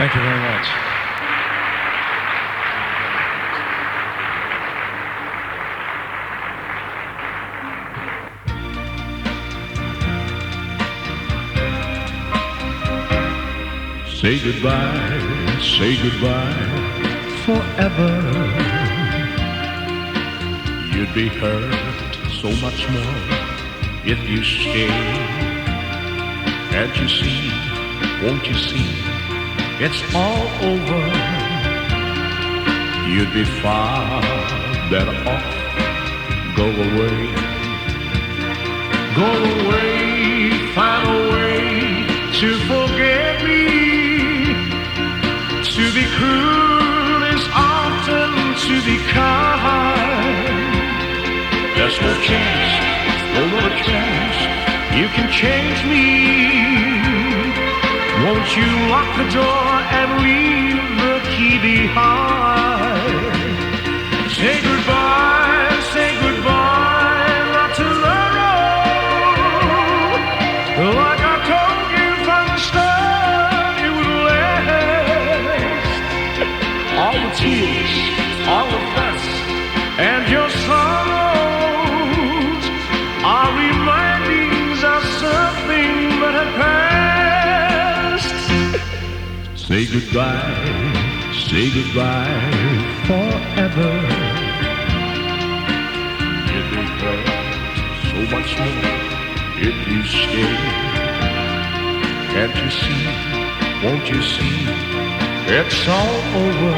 Thank you very much. Say goodbye forever. You'd be hurt so much more if you stay. Can't you see, won't you see, it's all over. You'd be far better off. Go away, find a way to forget me. To be cruel is often to be kind. There's no chance, no other chance, you can change me. Won't you lock the door and leave the key behind? Say goodbye, not tomorrow. Like I told you from the start, it would last. All the tears, all the fuss, and your sorrows are remindings of something that had passed. Say goodbye forever. You'd be hurt so much more if you stay. Can't you see, won't you see, it's all over.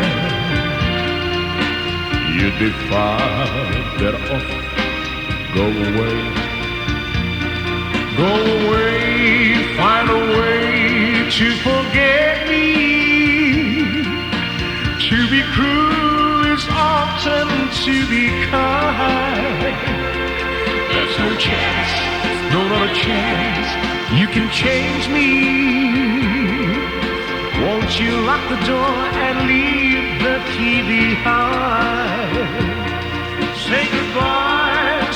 You'd be far better off. Go away, find a way to forget me. To be cruel is often to be kind. There's no chance, no other chance, you can change me. Won't you lock the door and leave the key behind? Say goodbye,